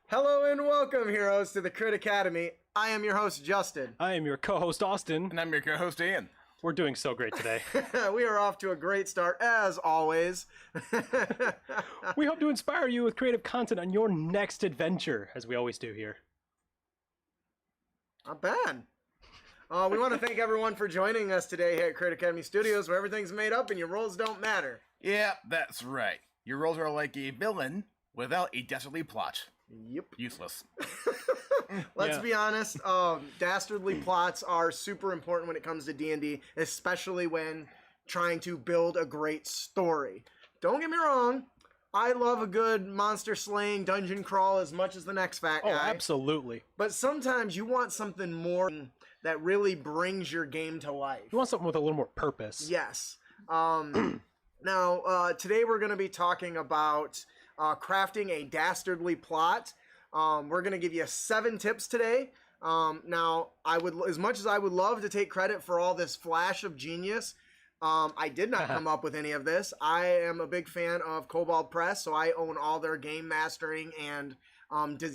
Hello and welcome, heroes, to the Crit Academy. I am your host, Justin. I am your co-host, Austin. And I'm your co-host, Ian. We're doing so great today. We are off to a great start, as always. We hope to inspire you with creative content on your next adventure, as we always do here. Not bad. We want to thank everyone for joining us today here at Crit Academy Studios, where everything's made up and your roles don't matter. Yeah, that's right. Your roles are like a villain without a dastardly plot. Yep. Useless. Let's be honest, dastardly plots are super important when it comes to D&D, especially when trying to build a great story. Don't get me wrong, I love a good monster slaying dungeon crawl as much as the next fat guy. Oh, absolutely. But sometimes you want something more that really brings your game to life. You want something with a little more purpose. Yes. Now, today we're going to be talking about crafting a dastardly plot. We're going to give you 7 tips today. Now, as much as I would love to take credit for all this flash of genius, I did not come up with any of this. I am a big fan of Kobold Press, so I own all their game mastering and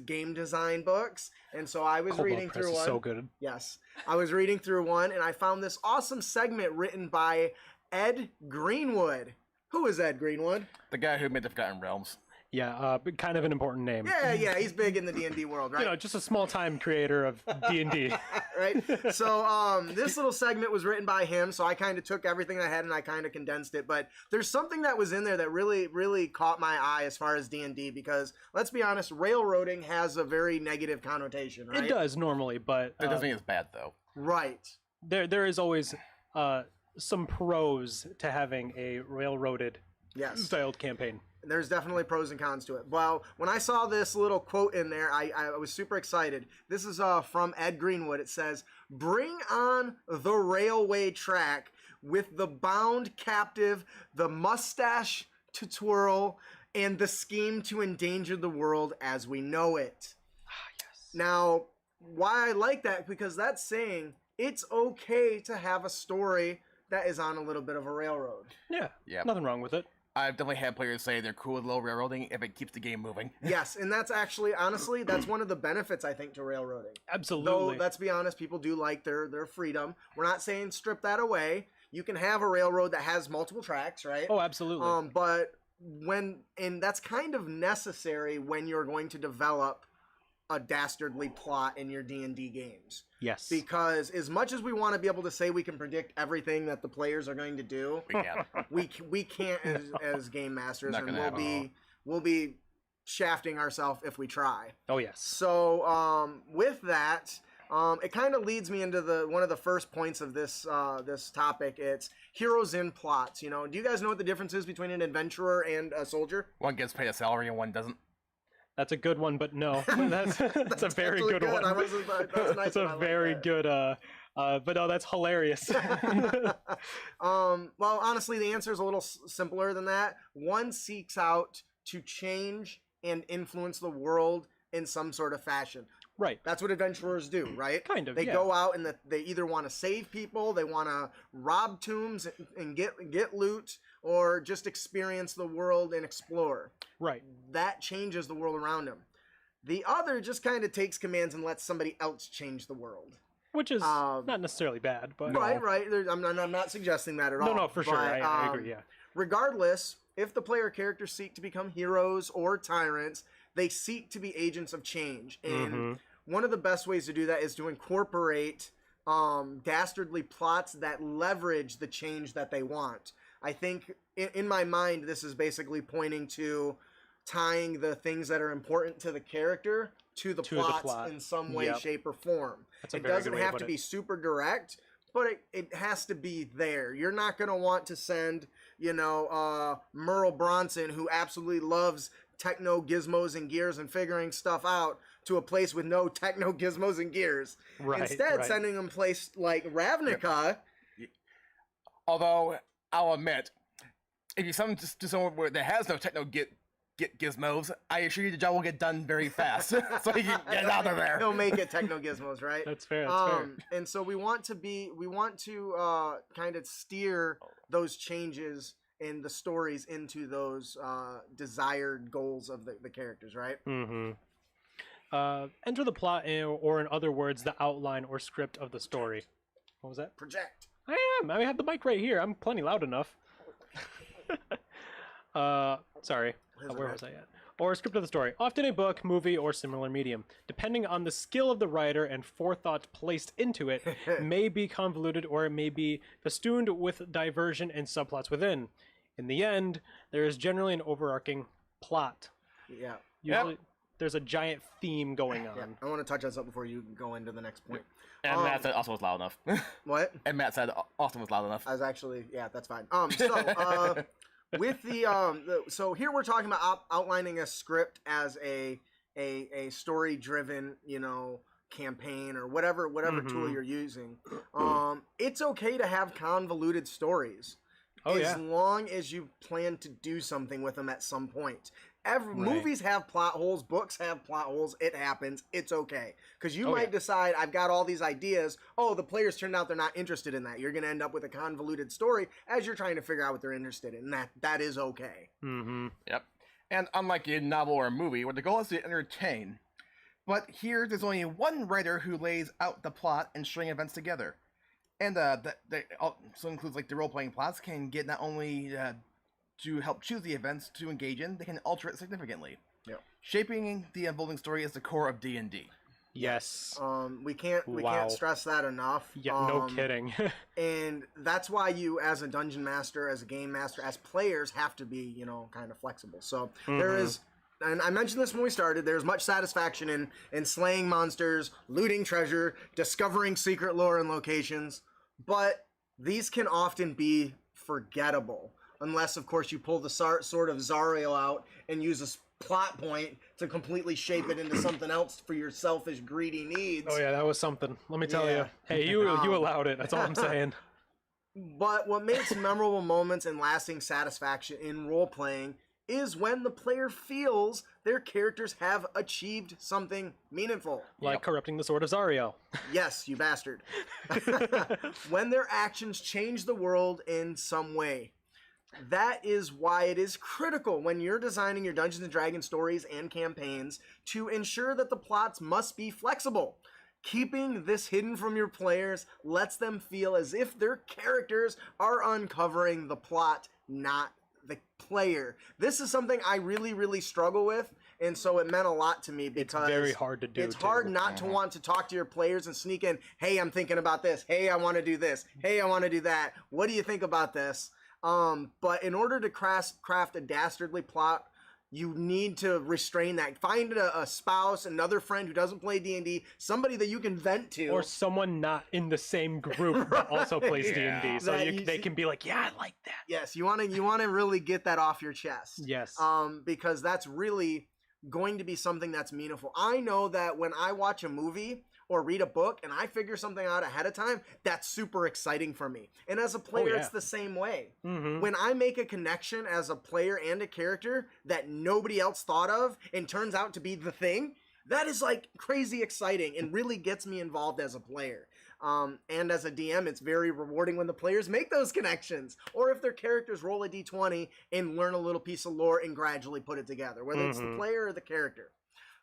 game design books. And so I was reading through one. So good. Yes, I was reading through one, and I found this awesome segment written by Ed Greenwood. Who is Ed Greenwood? The guy who made the Forgotten Realms. Yeah, kind of an important name. Yeah, he's big in the D&D world, right? You know, just a small-time creator of D&D. Right? So, this little segment was written by him, so I kind of took everything I had and I kind of condensed it, but there's something that was in there that really, really caught my eye as far as D&D, because, let's be honest, railroading has a very negative connotation, right? It does, normally, but... That doesn't mean it's bad, though. Right. There is always some pros to having a railroaded styled campaign. There's definitely pros and cons to it. Well, when I saw this little quote in there, I was super excited. This is from Ed Greenwood. It says, "Bring on the railway track with the bound captive, the mustache to twirl, and the scheme to endanger the world as we know it." Yes. Now, why I like that, because that's saying it's okay to have a story that is on a little bit of a railroad. Yeah, Yep. Nothing wrong with it. I've definitely had players say they're cool with low railroading if it keeps the game moving. Yes, and that's actually, honestly, that's one of the benefits, I think, to railroading. Absolutely. Though, let's be honest, people do like their freedom. We're not saying strip that away. You can have a railroad that has multiple tracks, right? Oh, absolutely. But that's kind of necessary when you're going to develop a dastardly plot in your D&D games. Yes. Because as much as we want to be able to say we can predict everything that the players are going to do, We can. we can't as game masters, Not and gonna we'll be shafting ourselves if we try. Oh, yes. So with that, it kind of leads me into one of the first points of this this topic. It's heroes in plots. You know, do you guys know what the difference is between an adventurer and a soldier? One gets paid a salary and one doesn't. That's a good one, but no. That's a very good one. That's nice. That's a very good, but no, that's hilarious. Well, honestly, the answer is a little simpler than that. One seeks out to change and influence the world in some sort of fashion. Right. That's what adventurers do, right? Kind of, They yeah. go out and they either want to save people, they want to rob tombs and get loot, or just experience the world and explore. Right. That changes the world around them. The other just kind of takes commands and lets somebody else change the world. Which is not necessarily bad, but... Right. I'm not suggesting that at all. No, for sure. But, I agree, yeah. Regardless, if the player characters seek to become heroes or tyrants, they seek to be agents of change. And one of the best ways to do that is to incorporate dastardly plots that leverage the change that they want. I think, in my mind, this is basically pointing to tying the things that are important to the character to the plot in some way, shape, or form. It doesn't have to be super direct, but it has to be there. You're not going to want to send, Merle Bronson, who absolutely loves techno gizmos and gears and figuring stuff out, to a place with no techno gizmos and gears. Instead, sending them a place like Ravnica. Although, I'll admit, if you send to somewhere where there has no techno gizmos, I assure you the job will get done very fast. So you can get out of there. He'll make it techno gizmos, right? That's fair. That's fair. And so we want to kind of steer those changes and the stories into those desired goals of the characters, right? Mm-hmm. Enter the plot, or in other words, the outline or script of the story. What was that? Project. I am. I have the mic right here. I'm plenty loud enough. Sorry. Where was I at? Or script of the story. Often a book, movie, or similar medium. Depending on the skill of the writer and forethought placed into it, may be convoluted or it may be festooned with diversion and subplots within. In the end, there is generally an overarching plot. Yeah. Usually, there's a giant theme going on. Yeah. I want to touch on something before you go into the next point. And Matt said Austin was loud enough. What? And Matt said Austin was loud enough. I was actually, yeah, that's fine. So with so here we're talking about outlining a script as a story driven, campaign or whatever tool you're using. It's okay to have convoluted stories. As long as you plan to do something with them at some point. Movies have plot holes, books have plot holes. It happens. It's okay. Because you might decide, I've got all these ideas. Oh, the players turned out they're not interested in that. You're going to end up with a convoluted story as you're trying to figure out what they're interested in. That is okay. Mm-hmm. Yep. And unlike a novel or a movie, where the goal is to entertain, but here there's only one writer who lays out the plot and string events together. And that also includes like the role-playing plots can get not only to help choose the events to engage in, they can alter it significantly. Yeah. Shaping the unfolding story is the core of D&D. Yes. We can't stress that enough. Yeah, no kidding. And that's why you, as a dungeon master, as a game master, as players, have to be, kind of flexible. So there is, and I mentioned this when we started, there's much satisfaction in slaying monsters, looting treasure, discovering secret lore and locations, but these can often be forgettable. Unless, of course, you pull the sword of Zariel out and use a plot point to completely shape it into something else for your selfish, greedy needs. Oh, yeah, that was something. Let me tell you. Hey, you allowed it. That's all I'm saying. But what makes memorable moments and lasting satisfaction in role-playing is when the player feels their characters have achieved something meaningful. Like corrupting the sword of Zariel. Yes, you bastard. When their actions change the world in some way. That is why it is critical when you're designing your Dungeons & Dragons stories and campaigns to ensure that the plots must be flexible. Keeping this hidden from your players lets them feel as if their characters are uncovering the plot, not the player. This is something I really, really struggle with, and so it meant a lot to me because it's very hard to do. It's hard not to want to talk to your players and sneak in, hey, I'm thinking about this. Hey, I want to do this. Hey, I want to do that. What do you think about this? But in order to craft a dastardly plot, you need to restrain that. Find a spouse, another friend who doesn't play D&D, somebody that you can vent to. Or someone not in the same group that also plays D&D. So they can be like, yeah, I like that. Yes, you want to really get that off your chest. Yes. Because that's really going to be something that's meaningful. I know that when I watch a movie or read a book and I figure something out ahead of time, that's super exciting for me. And as a player, it's the same way. Mm-hmm. When I make a connection as a player and a character that nobody else thought of and turns out to be the thing, that is like crazy exciting and really gets me involved as a player. And as a DM, it's very rewarding when the players make those connections, or if their characters roll a d20 and learn a little piece of lore and gradually put it together, whether it's the player or the character.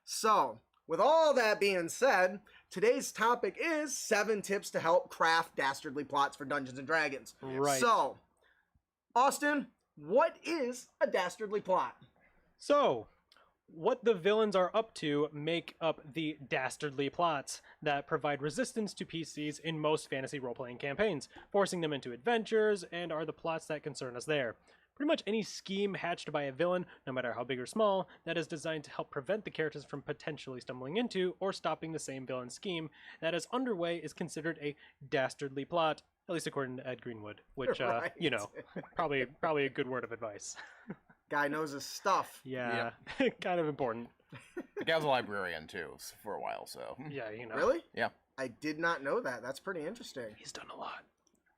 So, with all that being said, today's topic is 7 tips to help craft dastardly plots for Dungeons & Dragons. Right. So, Austin, what is a dastardly plot? So, what the villains are up to make up the dastardly plots that provide resistance to PCs in most fantasy role-playing campaigns, forcing them into adventures, and are the plots that concern us there. Pretty much any scheme hatched by a villain, no matter how big or small, that is designed to help prevent the characters from potentially stumbling into or stopping the same villain scheme that is underway is considered a dastardly plot, at least according to Ed Greenwood, which, Right. probably a good word of advice. Guy knows his stuff. Yeah, kind of important. The guy was a librarian, too, for a while, so... Yeah, Really? Yeah. I did not know that. That's pretty interesting. He's done a lot.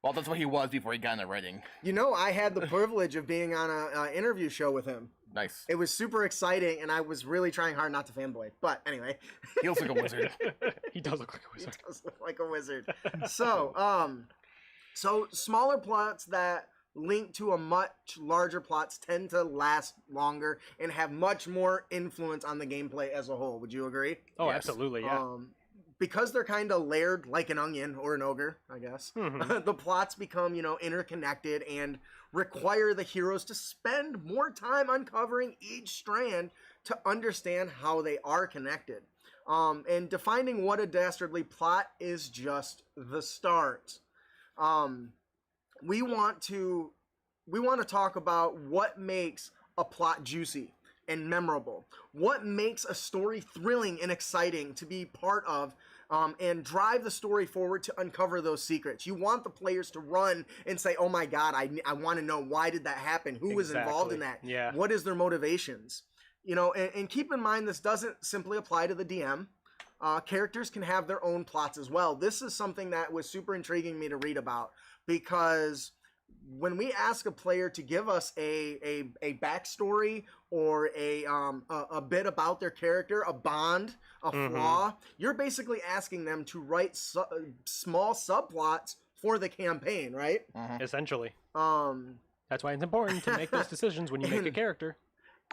Well, that's what he was before he got into writing. I had the privilege of being on an interview show with him. Nice. It was super exciting, and I was really trying hard not to fanboy. But anyway. He looks like a wizard. He does look like a wizard. He does look like a wizard. So smaller plots that linked to a much larger plots tend to last longer and have much more influence on the gameplay as a whole. Would you agree? Oh, Yes. absolutely, yeah. Because they're kind of layered like an onion or an ogre, I guess. The plots become, interconnected and require the heroes to spend more time uncovering each strand to understand how they are connected. And defining what a dastardly plot is just the start. We want to talk about what makes a plot juicy and memorable. What makes a story thrilling and exciting to be part of, and drive the story forward to uncover those secrets. You want the players to run and say, oh my god, I want to know, why did that happen? Who was involved in that? Yeah. What is their motivations? And keep in mind, this doesn't simply apply to the DM. Characters can have their own plots as well. This is something that was super intriguing me to read about, because when we ask a player to give us a backstory or a bit about their character, a bond, a flaw, you're basically asking them to write small subplots for the campaign, right? Essentially. That's why it's important to make those decisions when you make a character.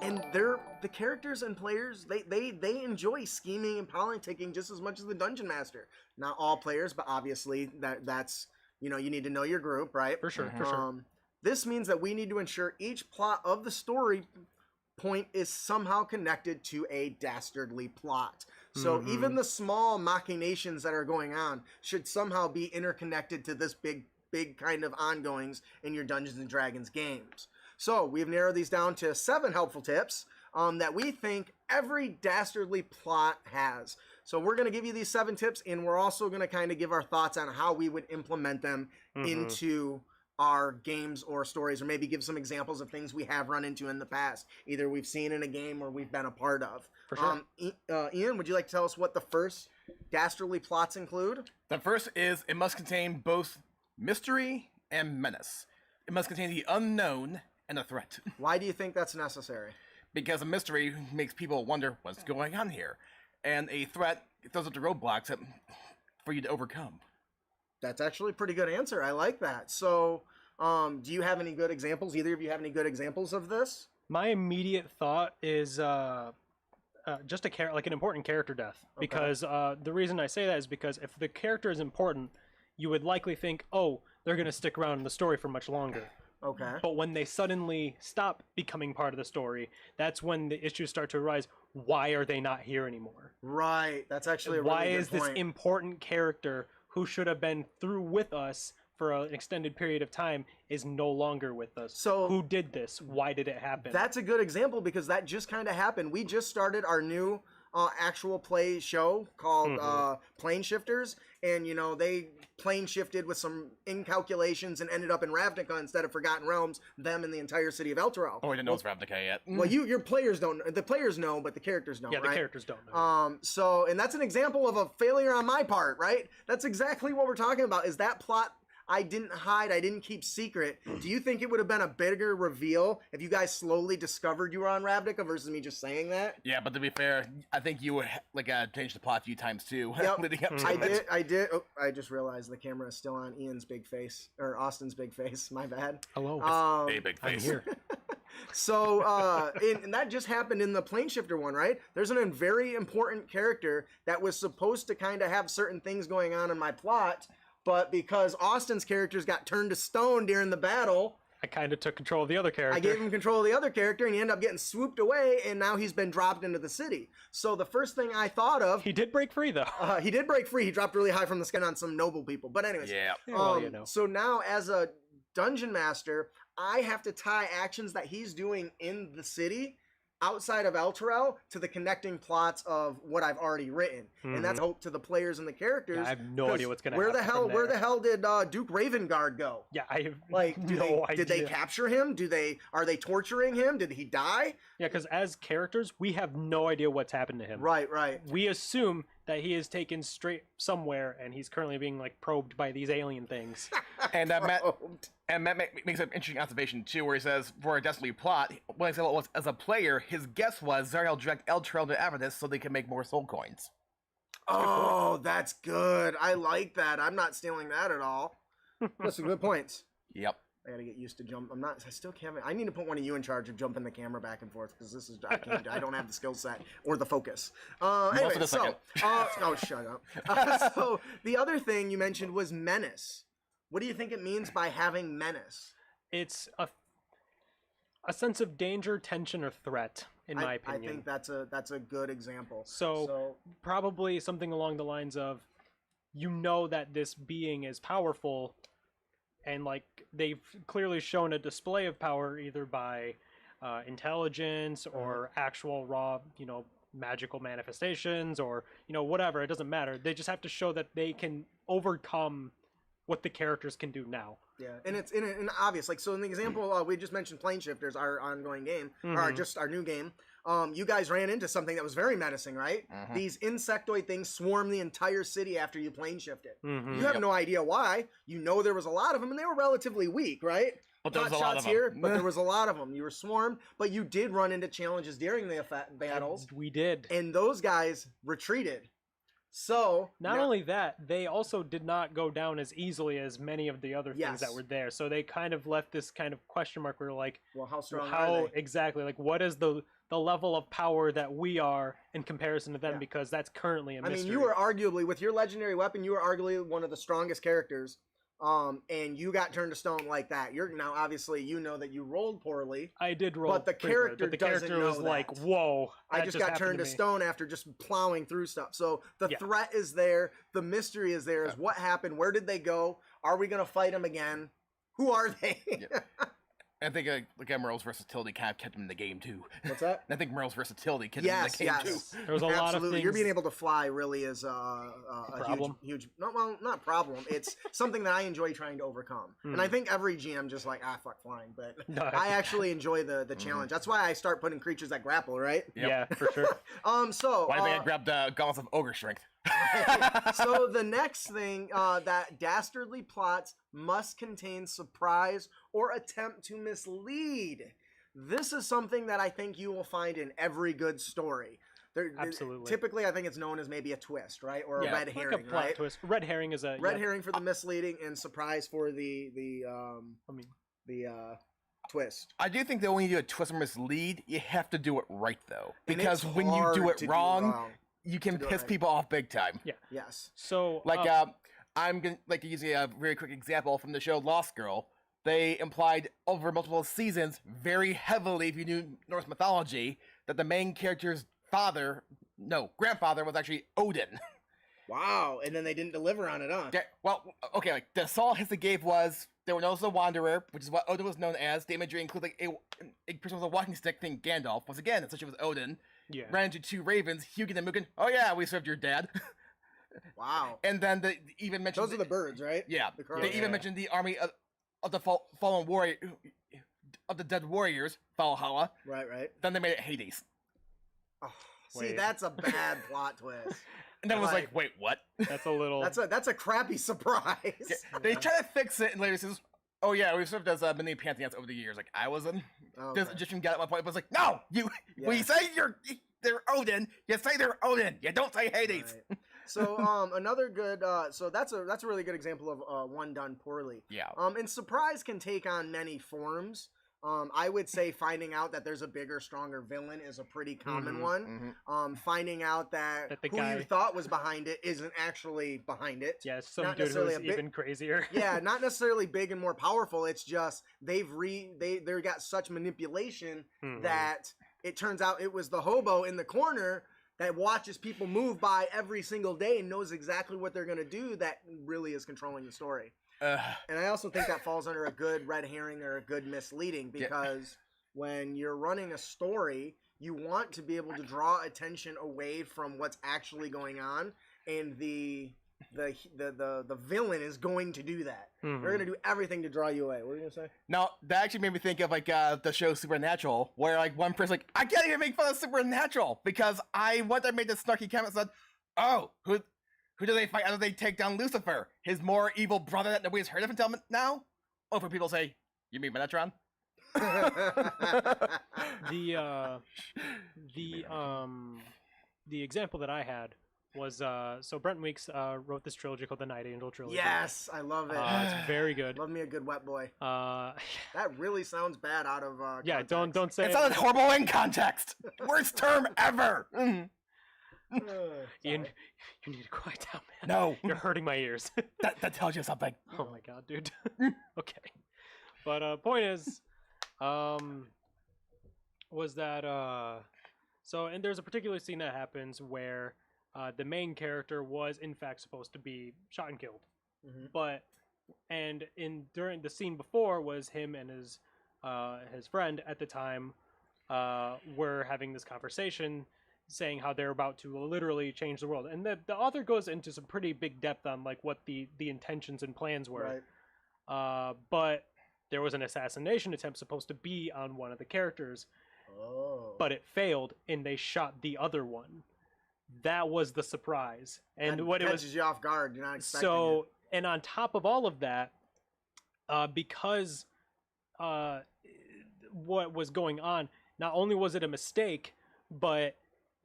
And the characters and players, they enjoy scheming and politicking just as much as the dungeon master. Not all players, but obviously that's you need to know your group, right? For sure, for sure. This means that we need to ensure each plot of the story point is somehow connected to a dastardly plot. So even the small machinations that are going on should somehow be interconnected to this big kind of ongoings in your Dungeons and Dragons games. So we've narrowed these down to 7 helpful tips that we think every dastardly plot has. So we're going to give you these 7 tips, and we're also going to kind of give our thoughts on how we would implement them into our games or stories, or maybe give some examples of things we have run into in the past, either we've seen in a game or we've been a part of. For sure. Ian, would you like to tell us what the first dastardly plots include? The first is it must contain both mystery and menace. It must contain the unknown and a threat. Why do you think that's necessary? Because a mystery makes people wonder what's going on here, and a threat throws up the roadblocks for you to overcome. That's actually a pretty good answer. I like that. So, do you have any good examples? Either of you have any good examples of this? My immediate thought is just like an important character death. Okay. Because the reason I say that is because if the character is important, you would likely think, oh, they're going to stick around in the story for much longer. Okay. But when they suddenly stop becoming part of the story, that's when the issues start to arise. Why are they not here anymore? Right. That's actually a Why really good is this point. important character who should have been through with us for an extended period of time is no longer with us? So who did this? Why did it happen? That's a good example, because that just kind of happened. We just started our new actual play show called Plane Shifters, and they plane shifted with some incalculations and ended up in Ravnica instead of Forgotten Realms, them and the entire city of Elturel. Oh, we didn't know it's Ravnica yet. Well, your players don't. The players know, but the characters don't. Yeah, right? the characters don't know. So, and that's an example of a failure on my part, right? That's exactly what we're talking about. Is that plot I didn't hide, I didn't keep secret. Do you think it would have been a bigger reveal if you guys slowly discovered you were on Ravnica versus me just saying that? Yeah, but to be fair, I think you would change the plot a few times too. Yep. Leading up to I did. Oh, I just realized the camera is still on Ian's big face, or Austin's big face. My bad. Hello. A big I'm face. here. So, and that just happened in the Plane Shifter one, right? There's a very important character that was supposed to kind of have certain things going on in my plot, but because Austin's characters got turned to stone during the battle, I kind of took control of the other character. I gave him control of the other character, and he ended up getting swooped away, and now he's been dropped into the city. So the first thing I thought of... He did break free, though. He did break free. He dropped really high from the sky on some noble people. But anyways. Yeah. Well, So now, as a dungeon master, I have to tie actions that he's doing in the city outside of Elturel to the connecting plots of what I've already written, and that's hope to the players and the characters. Yeah, I have no idea what's gonna Where happen. Where the hell did Duke Ravengard go? Yeah, I have Like, no idea. Did they capture him? Are they torturing him? Did he die? Yeah, because as characters, we have no idea what's happened to him. Right. We assume that he is taken straight somewhere, and he's currently being probed by these alien things. And Matt makes an interesting observation too, where he says, for a Destiny plot, one example was, as a player, his guess was Zariel direct Elturel to Avernus so they can make more soul coins. Oh, that's good. I like that. I'm not stealing that at all. That's some good points. Yep. I gotta get used to jump. I still can't. I need to put one of you in charge of jumping the camera back and forth because this is. I can't. I don't have the skill set or the focus. Anyway, so. Oh, shut up. So the other thing you mentioned was menace. What do you think it means by having menace? It's a sense of danger, tension, or threat, in my opinion. I think that's a good example. So probably something along the lines of, you know that this being is powerful, and like they've clearly shown a display of power either by intelligence or actual raw, magical manifestations, or whatever. It doesn't matter. They just have to show that they can overcome what the characters can do now. Yeah, and it's in obvious. Like, so in the example we just mentioned, Plane Shifters, our ongoing game, or just our new game. You guys ran into something that was very menacing, right? These insectoid things swarm the entire city after you plane shifted. You have no idea why. You know there was a lot of them, and they were relatively weak, right? But there was Not a lot shots of here, them. but there was a lot of them. You were swarmed, but you did run into challenges during the battles. We did. And those guys retreated. So not only that, they also did not go down as easily as many of the other things that were there. So they kind of left this kind of question mark where, like, well, how strong are they? Exactly, like, what is the level of power that we are in comparison to them? Because that's currently a mystery. I mean, you were arguably, with your legendary weapon, you were arguably one of the strongest characters. And you got turned to stone like that. You're now, obviously, you know that you rolled poorly. I did roll, but the character was like, "Whoa!" I just got turned to stone after just plowing through stuff. So the threat is there. The mystery is there. Is what happened? Where did they go? Are we gonna fight them again? Who are they? I think Merle's versatility kind of kept him in the game too. What's that? I think Merle's versatility kept him in the game too. There was a lot of things. You're being able to fly really is a huge not problem. It's something that I enjoy trying to overcome. And I think every GM just like, fuck flying, but I actually enjoy the challenge. That's why I start putting creatures that grapple, right? Yeah, for sure. So why did I grab the gauntlets of ogre strength? So the next thing that dastardly plots must contain surprise or attempt to mislead. This is something that I think you will find in every good story. Absolutely. Typically, I think it's known as maybe a twist, right, or a red herring, like a plot twist. Red herring is a herring for the misleading, and surprise for the twist. I do think that when you do a twist or mislead, you have to do it right though, because when you do it wrong, you can piss people off big time. Yeah. Yes. So like I'm gonna like to use a very quick example from the show Lost Girl. They implied over multiple seasons very heavily, if you knew Norse mythology, that the main character's grandfather was actually Odin. Wow, and then they didn't deliver on it, huh? Okay, well, okay, like the salt his they gave was they were known as the Wanderer, which is what Odin was known as. The imagery includes like a person with a walking stick named Gandalf. Once again, it's such as Odin. Yeah. Ran into two ravens, Hugin and Mugen. Oh yeah, we served your dad. Wow. And then they even mentioned those are the birds, right? Yeah. They even mentioned the army of the fallen warrior of the dead warriors, Valhalla. Right. Then they made it Hades. Oh, see, that's a bad plot twist. And then it was like, wait, what? That's a little. that's a crappy surprise. Yeah. They try to fix it, and later says, "Oh yeah, we served as many pantheons over the years." Like I was in. This Egyptian guy at one point was like, "No, when you say they're Odin, you say they're Odin. You don't say Hades." Right. So another good. So that's a really good example of one done poorly. Yeah. And surprise can take on many forms. I would say finding out that there's a bigger, stronger villain is a pretty common one. Finding out that who you thought was behind it isn't actually behind it. Yeah, some dude who's even crazier. Yeah, not necessarily big and more powerful. It's just they got such manipulation that it turns out it was the hobo in the corner that watches people move by every single day and knows exactly what they're going to do that really is controlling the story. And I also think that falls under a good red herring or a good misleading, because when you're running a story, you want to be able to draw attention away from what's actually going on, and the villain is going to do that. They're going to do everything to draw you away. What were you going to say? Now, that actually made me think of like the show Supernatural, where like one person like, I can't even make fun of Supernatural because I made this snarky comment and said, oh, who do they fight after they take down Lucifer? His more evil brother that nobody's heard of until now? Oh, for people say, you mean Metatron? The example that I had was so Brent Weeks wrote this trilogy called the Night Angel trilogy. Yes, I love it. It's very good. Love me a good wet boy. Uh, That really sounds bad out of yeah, context. don't say It sounded horrible in context. Worst term ever. Ian, you need to quiet down, man. No. You're hurting my ears. That tells you something. Oh my god, dude. Okay. But point is, was that so and there's a particular scene that happens where the main character was in fact supposed to be shot and killed. But and during the scene before was him and his friend at the time were having this conversation saying how they're about to literally change the world. And the author goes into some pretty big depth on like what the intentions and plans were. Right. But there was an assassination attempt supposed to be on one of the characters, but it failed and they shot the other one. That was the surprise. And That what it catches was you off guard. You're not expecting so, it. and on top of all of that, because what was going on, not only was it a mistake, but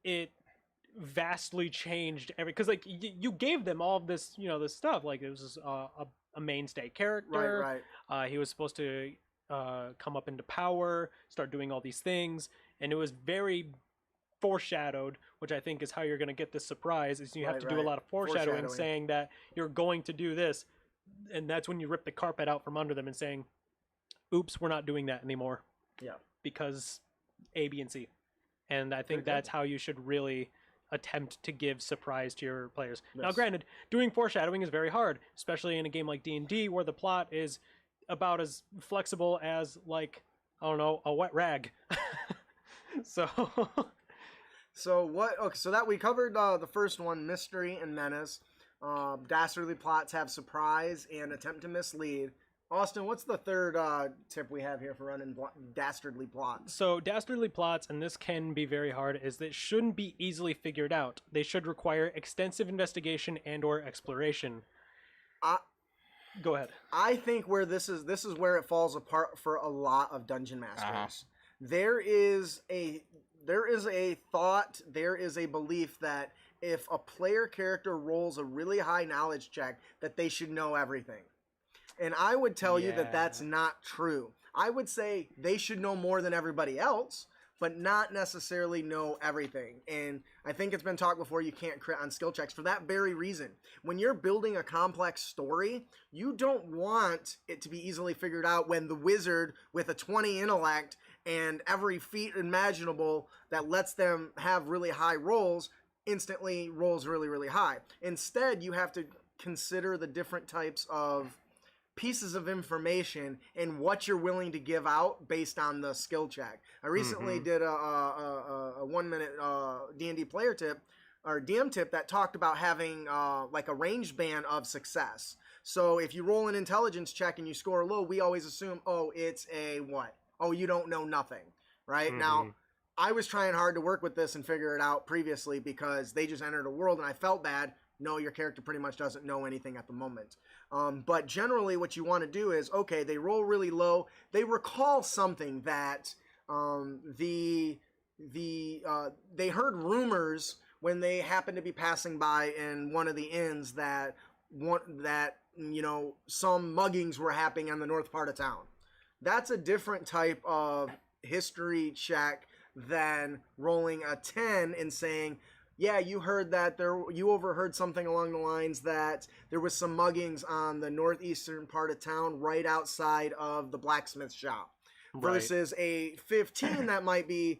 it vastly changed because like you gave them all of this, this stuff. Like it was a mainstay character. Right. He was supposed to come up into power, start doing all these things, and it was very foreshadowed, which I think is how you're going to get this surprise. Is you have to do a lot of foreshadowing, saying that you're going to do this, and that's when you rip the carpet out from under them and saying, "Oops, we're not doing that anymore." Yeah. Because A, B, and C, and I think that's how you should really attempt to give surprise to your players. Yes. Now, granted, doing foreshadowing is very hard, especially in a game like D&D where the plot is about as flexible as, like, I don't know, a wet rag. So what? Okay, so that we covered the first one, mystery and menace. Dastardly plots have surprise and attempt to mislead. Austin, what's the third tip we have here for running dastardly plots? So dastardly plots, and this can be very hard, is that shouldn't be easily figured out. They should require extensive investigation and/or exploration. Go ahead. I think where this is where it falls apart for a lot of dungeon masters. There is a thought, there is a belief that if a player character rolls a really high knowledge check, that they should know everything. And I would tell you that that's not true. I would say they should know more than everybody else, but not necessarily know everything. And I think it's been talked before, you can't crit on skill checks for that very reason. When you're building a complex story, you don't want it to be easily figured out when the wizard with a 20 intellect and every feat imaginable that lets them have really high rolls instantly rolls really, really high. Instead, you have to consider the different types of pieces of information and what you're willing to give out based on the skill check. I recently did a 1 minute D&D player tip or DM tip that talked about having like a range band of success. So if you roll an intelligence check and you score low, we always assume, oh, it's a what? Oh, you don't know nothing, right? Now, I was trying hard to work with this and figure it out previously because they just entered a world and I felt bad. No, your character pretty much doesn't know anything at the moment. But generally what you want to do is, okay, they roll really low. They recall something that they heard rumors when they happened to be passing by in one of the inns that some muggings were happening on the north part of town. That's a different type of history check than rolling a 10 and saying, yeah, you heard that you overheard something along the lines that there was some muggings on the northeastern part of town right outside of the blacksmith shop. Versus a 15 that might be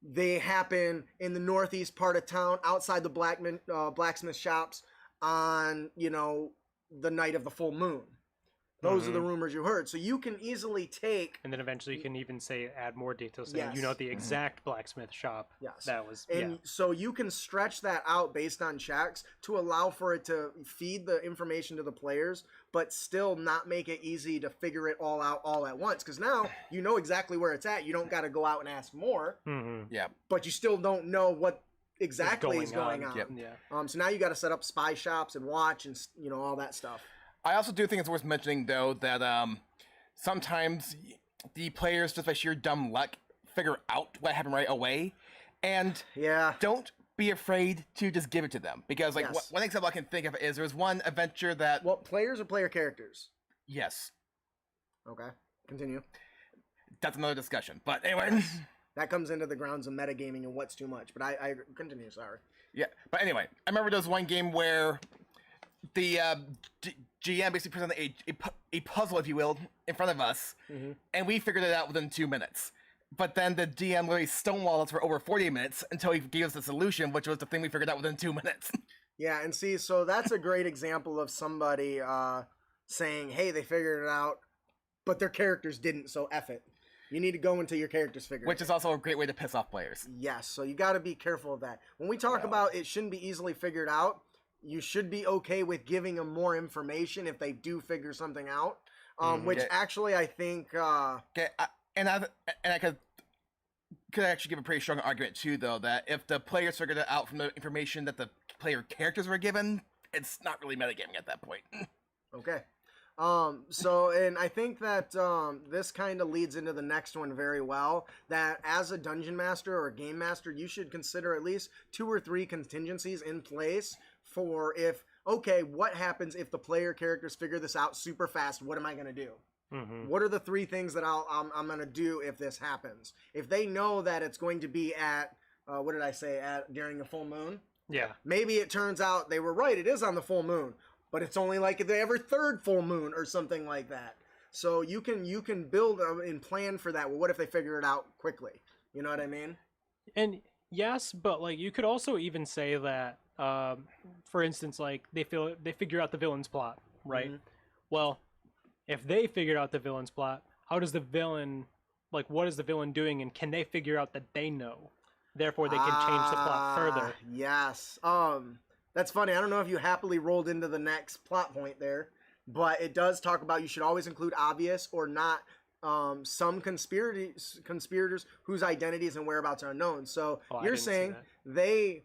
they happen in the northeast part of town outside the blacksmith shops on, the night of the full moon. Those are the rumors you heard. So you can easily take... And then eventually you can even add more details saying, the exact blacksmith shop. Yes. That was... And so you can stretch that out based on checks to allow for it to feed the information to the players, but still not make it easy to figure it all out all at once. Because now you know exactly where it's at. You don't got to go out and ask more. Yeah. But you still don't know what exactly is going on. Yep. Yeah. So now you got to set up spy shops and watch and, all that stuff. I also do think it's worth mentioning, though, that sometimes the players, just by sheer dumb luck, figure out what happened right away. And don't be afraid to just give it to them, because like Yes. one example I can think of is there was one adventure that Well, players or player characters? yes, Okay, continue. that's another discussion. But anyway, That comes into the grounds of metagaming and what's too much. But I continue. Sorry. yeah. But anyway, I remember there was one game where the GM basically presented a puzzle, if you will, in front of us, and we figured it out within 2 minutes. But then the DM literally stonewalled us for over 40 minutes until he gave us the solution, which was the thing we figured out within 2 minutes. Yeah, and see, so that's a great example of somebody saying, "Hey, they figured it out, but their characters didn't, so F it." You need to go until your characters figure Which it is also a great way to piss off players. Yes, so you got to be careful of that. When we talk about it shouldn't be easily figured out, you should be okay with giving them more information if they do figure something out. Which actually I think. Okay, I could actually give a pretty strong argument too, though, that if the players figured it out from the information that the player characters were given, it's not really metagaming at that point. Okay. So, and I think that this kind of leads into the next one very well, that as a dungeon master or a game master, you should consider at least 2 or 3 contingencies in place for if, okay, what happens if the player characters figure this out super fast? What am I going to do? What are the 3 things that I'm going to do if this happens? If they know that it's going to be at, what did I say, during a full moon? Yeah. Maybe it turns out they were right, it is on the full moon. But it's only like every 3rd full moon or something like that. So you can build and plan for that. Well, what if they figure it out quickly? You know what I mean? And yes, but like you could also even say that, for instance, like they figure out the villain's plot, right? Well, if they figured out the villain's plot, how does the villain, like, what is the villain doing, and can they figure out that they know? Therefore, they can change the plot further. Yes. That's funny. I don't know if you happily rolled into the next plot point there, but it does talk about you should always include obvious or not some conspirators whose identities and whereabouts are unknown. So you're saying they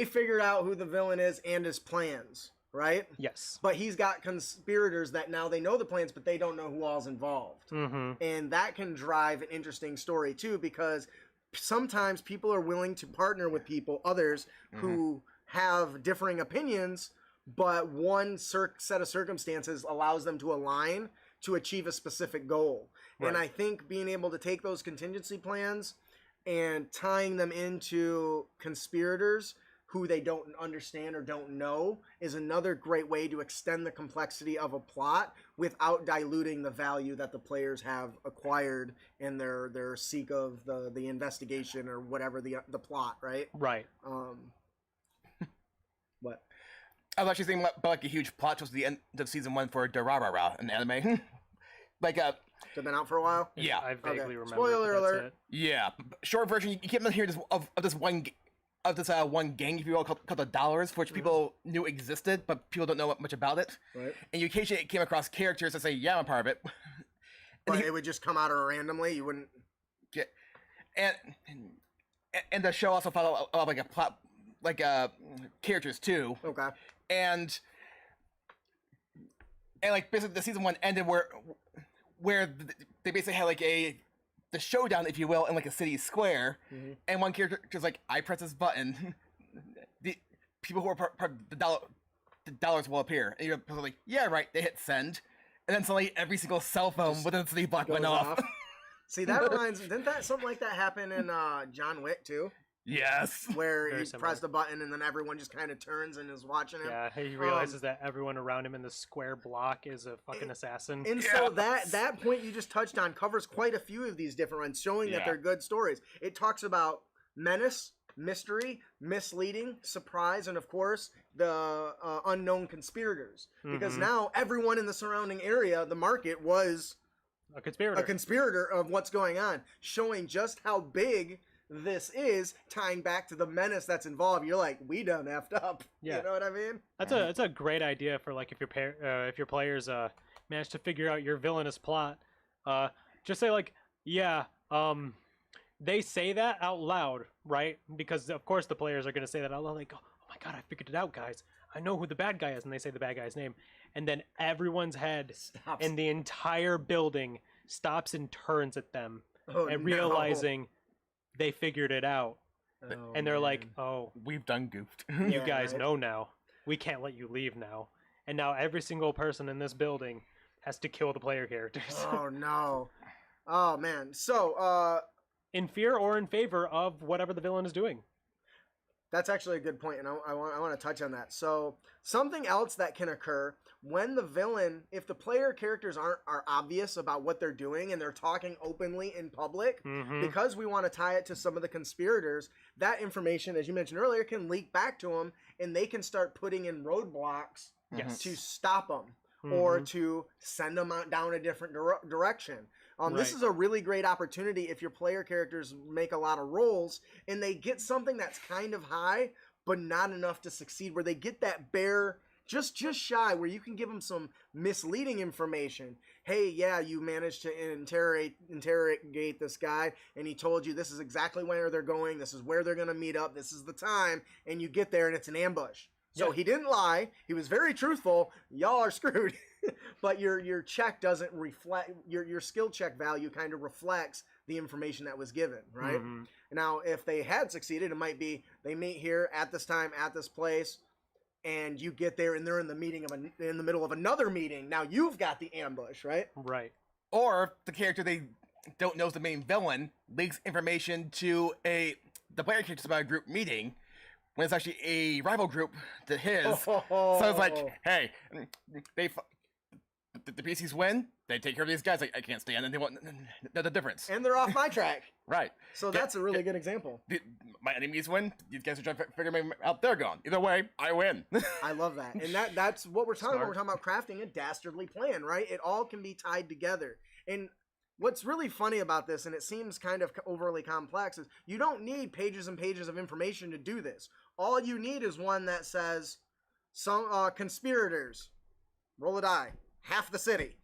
figured out who the villain is and his plans, right? Yes. But he's got conspirators that now they know the plans, but they don't know who all's involved. And that can drive an interesting story too, because sometimes people are willing to partner with others who have differing opinions, but one set of circumstances allows them to align to achieve a specific goal. Right. And I think being able to take those contingency plans and tying them into conspirators who they don't understand or don't know is another great way to extend the complexity of a plot without diluting the value that the players have acquired in their seek of the investigation or whatever the plot, right? Right. What? I was actually thinking about like a huge plot twist at the end of season 1 for Durarara, an anime. Like They've been out for a while. Yeah, I vaguely remember. Spoiler alert. Yeah, short version. You keep hearing of this one gang, if you will, called the Dollars, which people knew existed, but people don't know much about it. Right. And you occasionally came across characters that say, "Yeah, I'm a part of it," but it would just come out randomly. You wouldn't. Yeah, and the show also followed like a plot. Like characters too. Okay. And like basically the season 1 ended where they basically had like the showdown, if you will, in like a city square, and one character just like, I press this button, the people who are part of the dollars will appear, and you're like, yeah, right. They hit send, and then suddenly every single cell phone within the city block went off. See, that reminds me. Didn't something like that happen in John Wick too? Yes. Where he pressed the button and then everyone just kind of turns and is watching him. Yeah, he realizes that everyone around him in the square block is a fucking assassin. And so that point you just touched on covers quite a few of these different ones, showing that they're good stories. It talks about menace, mystery, misleading, surprise, and of course, the unknown conspirators. Because now everyone in the surrounding area, the market, was a conspirator of what's going on, showing just how big this is, tying back to the menace that's involved. You're like, we done effed up. Yeah. You know what I mean? That's a great idea for like if your players manage to figure out your villainous plot. Just say like, they say that out loud, right? Because of course the players are going to say that out loud. Like, oh my god, I figured it out, guys. I know who the bad guy is, and they say the bad guy's name, and then everyone's head in the entire building stops and turns at them, and realizing they figured it out. and they're like, "Oh, We've done goofed. you Yeah, guys right. know now. We can't let you leave now." And now every single person in this building has to kill the player characters Oh no. Oh man. So in fear or in favor of whatever the villain is doing. that's actually a good point, and I want to touch on that. So something else that can occur when the villain, if the player characters are obvious about what they're doing and they're talking openly in public, Mhm. because we want to tie it to some of the conspirators, that information, as you mentioned earlier, can leak back to them, and they can start putting in roadblocks Yes. to stop them or Mhm. to send them down a different direction. This Right. is a really great opportunity if your player characters make a lot of rolls and they get something that's kind of high, but not enough to succeed, where they get that bare, just shy, where you can give them some misleading information. Hey, yeah, you managed to interrogate this guy, and he told you this is exactly where they're going, this is where they're going to meet up, this is the time, and you get there and it's an ambush. So Yeah. he didn't lie. He was very truthful. Y'all are screwed. But your check doesn't reflect, your skill check value kind of reflects the information that was given, right? Mhm. Now, if they had succeeded, it might be they meet here at this time at this place, and you get there and they're in the middle of another meeting. Now you've got the ambush, right? Right. Or the character they don't know is the main villain leaks information to the player characters about a group meeting when it's actually a rival group to his. So it's like, hey, the PCs win, they take care of these guys. I can't stand, and they want the difference. And they're off my track. Right. So that's a really good example. My enemies win. These guys are trying to figure me out. They're gone. Either way, I win. I love that. And that's what we're talking about. We're Smart. talking about crafting a dastardly plan, right? It all can be tied together. And what's really funny about this, and it seems kind of overly complex, is you don't need pages and pages of information to do this. All you need is one that says, some conspirators, roll a die, half the city.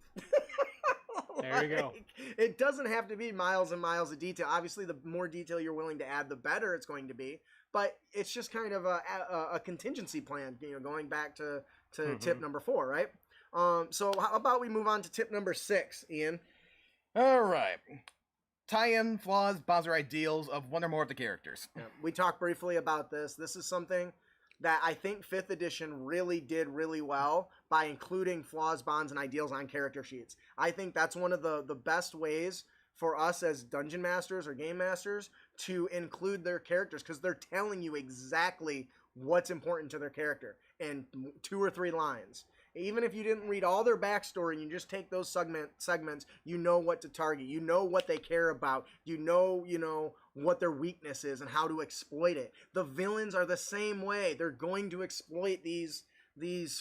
There you go. It doesn't have to be miles and miles of detail. Obviously, the more detail you're willing to add, the better it's going to be. But it's just kind of a contingency plan, going back to tip number 4, right? So how about we move on to tip number 6, Ian? All right. Tie-in flaws, bonds, or ideals of one or more of the characters. Yeah, we talked briefly about this. This is something that I think 5th edition really did really well by including flaws, bonds, and ideals on character sheets. I think that's one of the best ways for us as dungeon masters or game masters to include their characters, because they're telling you exactly what's important to their character in 2 or 3 lines. Even if you didn't read all their backstory and you just take those segments, you know what to target. You know what they care about. You know what their weakness is and how to exploit it. The villains are the same way. They're going to exploit these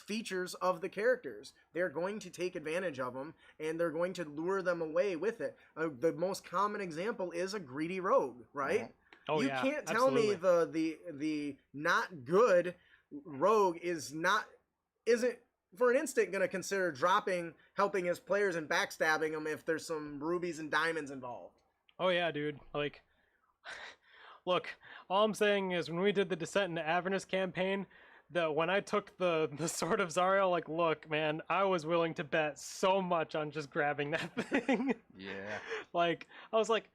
features of the characters. They're going to take advantage of them, and they're going to lure them away with it. The most common example is a greedy rogue, right? Oh, you yeah, can't tell me the not good rogue isn't for an instant going to consider helping his players and backstabbing them if there's some rubies and diamonds involved. Oh yeah, dude. Like, look, all I'm saying is when we did the Descent into Avernus campaign, when I took the Sword of Zariel, like, look, man, I was willing to bet so much on just grabbing that thing. Yeah. Like, I was like,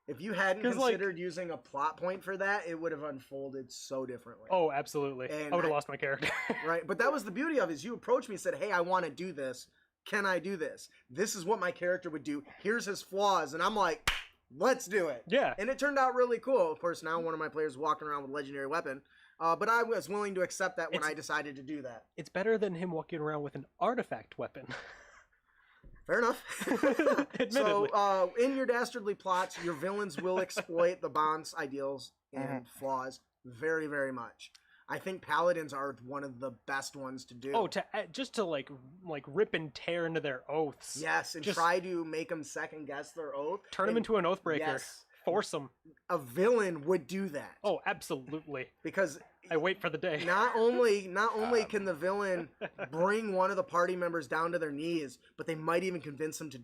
If you hadn't 'Cause, like- considered using a plot point for that, it would have unfolded so differently. oh, absolutely. And I would have lost my character. Right? But that was the beauty of it, is you approached me and said, hey, I want to do this. Can I do this? This is what my character would do. Here's his flaws. And I'm like, let's do it. Yeah. And it turned out really cool. Of course, now one of my players is walking around with a legendary weapon. But I was willing to accept that when I decided to do that. It's better than him walking around with an artifact weapon. Fair enough. Admittedly. So, in your dastardly plots, your villains will exploit the bonds, ideals, and flaws very, very much. I think paladins are one of the best ones to do. Oh, just to like rip and tear into their oaths. Yes, and just try to make them second guess their oath. Turn them into an oathbreaker. Yes. Force them. A villain would do that. Oh, absolutely. Because I wait for the day. not only can the villain bring one of the party members down to their knees, but they might even convince them to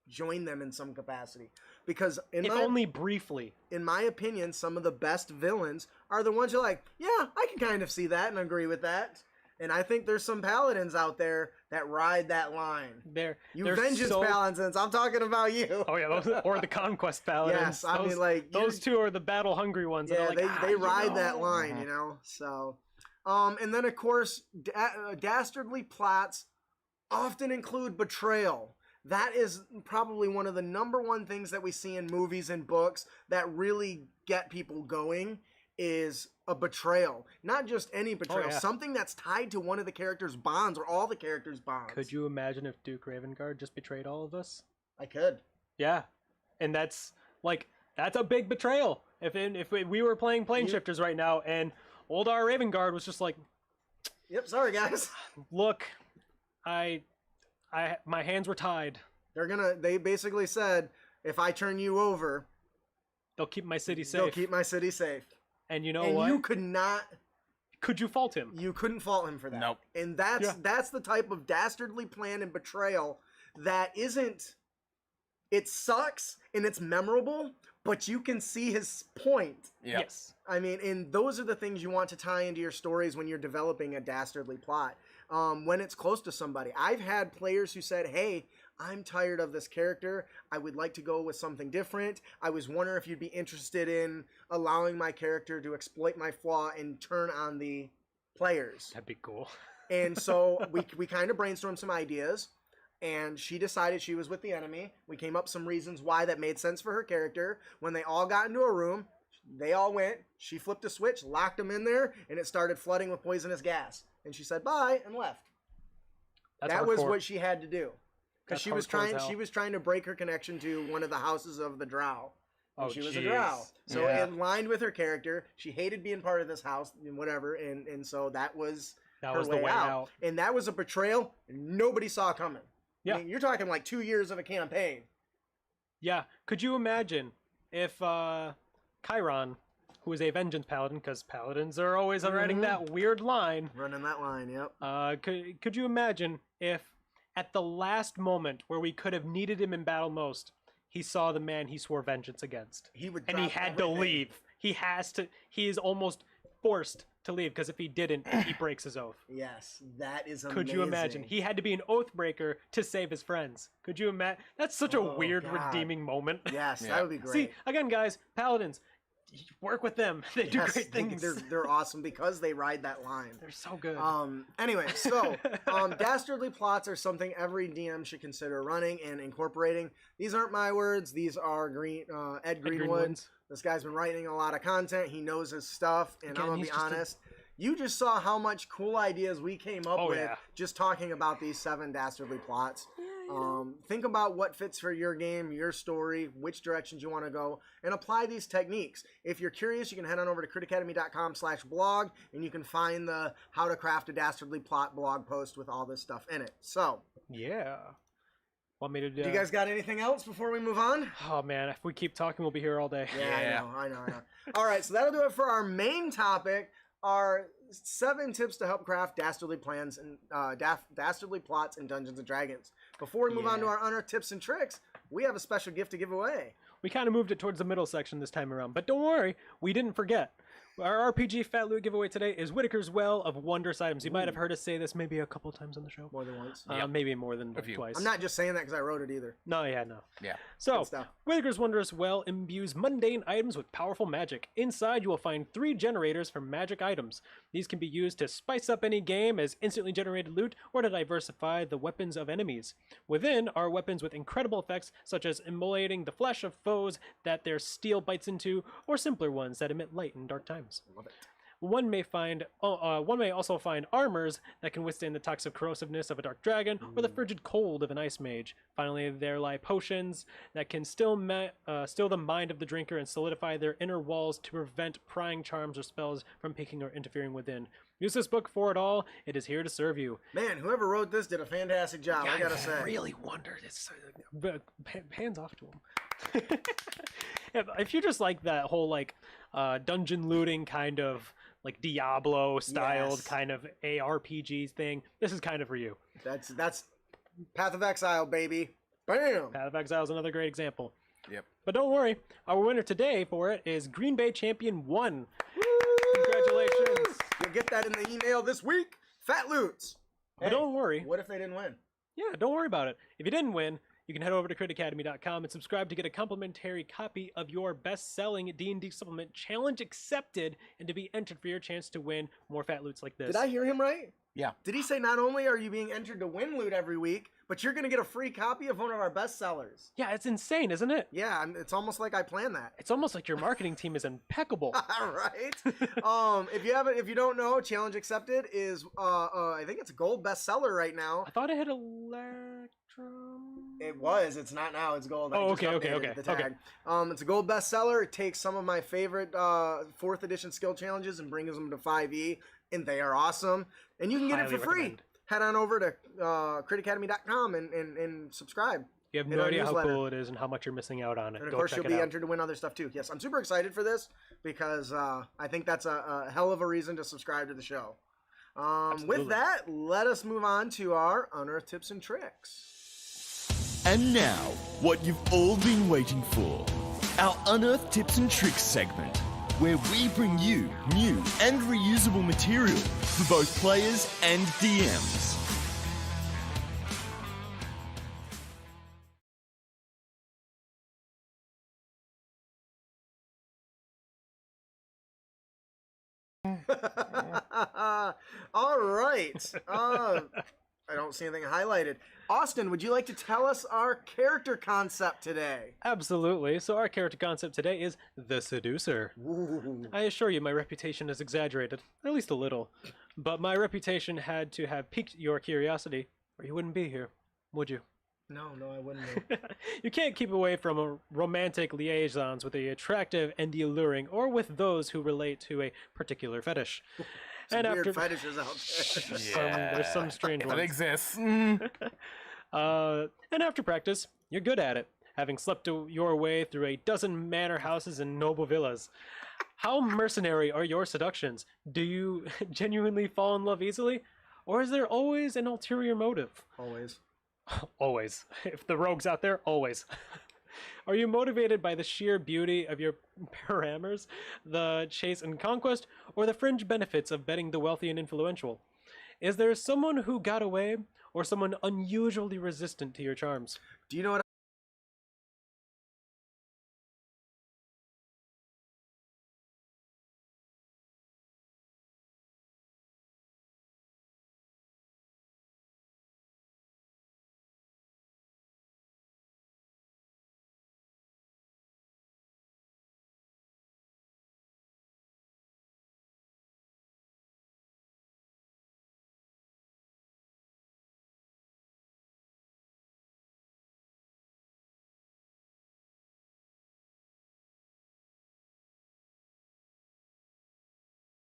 join them in some capacity. Because if only briefly. in my opinion, some of the best villains are the ones you're like, yeah, I can kind of see that and agree with that. And I think there's some paladins out there that ride that line. They're Vengeance paladins, I'm talking about you. Oh yeah, or the conquest paladins. Yes, I mean, like, those two are the battle hungry ones. Yeah, that are like, they ride that line, you know. So, and then of course, dastardly plots often include betrayal. That is probably one of the #1 things that we see in movies and books that really get people going. Is a betrayal. Not just any betrayal. Something that's tied to one of the characters' bonds or all the characters' bonds. Could you imagine if Duke Ravengard just betrayed all of us? I could. Yeah. And that's a big betrayal. If we were playing Planeshifters right now and old R. Ravengard was just like, yep, sorry guys. Look, my hands were tied. They basically said, if I turn you over, they'll keep my city safe. They'll keep my city safe. And you know what? You could not. Could you fault him? You couldn't fault him for that. Nope. And that's the type of dastardly plan and betrayal that isn't. It sucks and it's memorable, but you can see his point. Yep. Yes. I mean, and those are the things you want to tie into your stories when you're developing a dastardly plot. When it's close to somebody. I've had players who said, hey, I'm tired of this character. I would like to go with something different. I was wondering if you'd be interested in allowing my character to exploit my flaw and turn on the players. That'd be cool. And so we kind of brainstormed some ideas, and she decided she was with the enemy. We came up some reasons why that made sense for her character. When they all got into a room, they all went. She flipped a switch, locked them in there, and it started flooding with poisonous gas. And she said bye and left. That was what she had to do. Because she was trying to break her connection to one of the houses of the Drow. Oh, she was a Drow. So it aligned with her character. She hated being part of this house and whatever. And so that was the way out. And that was a betrayal nobody saw coming. Yeah. I mean, you're talking like 2 years of a campaign. Yeah. Could you imagine if Chiron, who is a vengeance paladin, because paladins are always riding that weird line. Running that line, yep. Could you imagine if at the last moment where we could have needed him in battle most, he saw the man he swore vengeance against. He had to leave. He is almost forced to leave, because if he didn't, he breaks his oath. Yes, that is amazing. Could you imagine? He had to be an oath breaker to save his friends. Could you imagine? That's such a weird, redeeming moment. Yes, that would be great. See, again, guys, paladins, work with them. They do great things. They're awesome because they ride that line. They're so good. Anyway, so dastardly plots are something every DM should consider running and incorporating. These aren't my words. These are Ed Greenwood. This guy's been writing a lot of content. He knows his stuff, and I'm gonna be honest. You just saw how much cool ideas we came up with just talking about these 7 dastardly plots. Think about what fits for your game, your story, which directions you want to go, and apply these techniques. If you're curious, you can head on over to critacademy.com/blog, and you can find the How to Craft a Dastardly Plot blog post with all this stuff in it. So, yeah. Want me to do? You guys got anything else before we move on? Oh man, if we keep talking, we'll be here all day. Yeah. I know. All right, so that'll do it for our main topic. Our 7 tips to help craft dastardly plans and dastardly plots in Dungeons and Dragons. Before we move on to our honor tips and tricks, we have a special gift to give away. We kind of moved it towards the middle section this time around, but don't worry, we didn't forget. Our RPG Fat Loot giveaway today is Whitaker's Well of Wondrous Items. You might have heard us say this maybe a couple times on the show. More than once. Maybe more than twice. I'm not just saying that because I wrote it either. No. Yeah. So, stuff. Whitaker's Wondrous Well imbues mundane items with powerful magic. Inside, you will find 3 generators for magic items. These can be used to spice up any game as instantly generated loot or to diversify the weapons of enemies. Within are weapons with incredible effects, such as immolating the flesh of foes that their steel bites into, or simpler ones that emit light in dark times. Love it. One may also find armors that can withstand the toxic corrosiveness of a dark dragon or the frigid cold of an ice mage. Finally, there lie potions that can still the mind of the drinker and solidify their inner walls to prevent prying charms or spells from peeking or interfering within. Use this book for it all. It is here to serve you. Man, whoever wrote this did a fantastic job, I gotta say. I really wondered. Hands off to him. If you just like that whole dungeon looting kind of like Diablo styled kind of ARPG thing, this is kind of for you. That's Path of Exile, baby. Bam! Path of Exile is another great example. Yep. But don't worry, our winner today for it is Green Bay Champion 1. Woo! Congratulations! You'll get that in the email this week. Fat loots. But don't worry. What if they didn't win? Yeah, don't worry about it. If you didn't win, you can head over to critacademy.com and subscribe to get a complimentary copy of your best-selling D&D supplement, Challenge Accepted, and to be entered for your chance to win more fat loots like this. Did I hear him right? Yeah. Did he say not only are you being entered to win loot every week, but you're going to get a free copy of one of our best sellers? Yeah, it's insane, isn't it? Yeah, it's almost like I planned that. It's almost like your marketing team is impeccable. Right? If you don't know, Challenge Accepted is I think it's a gold bestseller right now. I thought it had Electrum. It was. It's not now. It's gold. Oh, I just updated the tag. It's a gold bestseller. It takes some of my favorite 4th edition skill challenges and brings them to 5e, and they are awesome. And you can get it for free. Head on over to critacademy.com and subscribe. You have no idea how cool it is and how much you're missing out on it. And of course, you'll be entered to win other stuff too. Yes, I'm super excited for this because I think that's a hell of a reason to subscribe to the show. With that, let us move on to our Unearthed Tips and Tricks. And now, what you've all been waiting for, our Unearthed Tips and Tricks segment, where we bring you new and reusable material for both players and DMs. All right. I don't see anything highlighted. Austin, would you like to tell us our character concept today? Absolutely. So our character concept today is the Seducer. Ooh. I assure you my reputation is exaggerated, at least a little. But my reputation had to have piqued your curiosity, or you wouldn't be here, would you? No, I wouldn't. You can't keep away from romantic liaisons with the attractive and the alluring, or with those who relate to a particular fetish. Some weird fetishes out there. There's some strange If ones. it exists. And after practice, you're good at it, having slept your way through a dozen manor houses and noble villas. How mercenary are your seductions? Do you genuinely fall in love easily? Or is there always an ulterior motive? Always. Always. If the rogue's out there, always. Are you motivated by the sheer beauty of your parameters, the chase and conquest, or the fringe benefits of betting the wealthy and influential? Is there someone who got away, or someone unusually resistant to your charms? Do you know what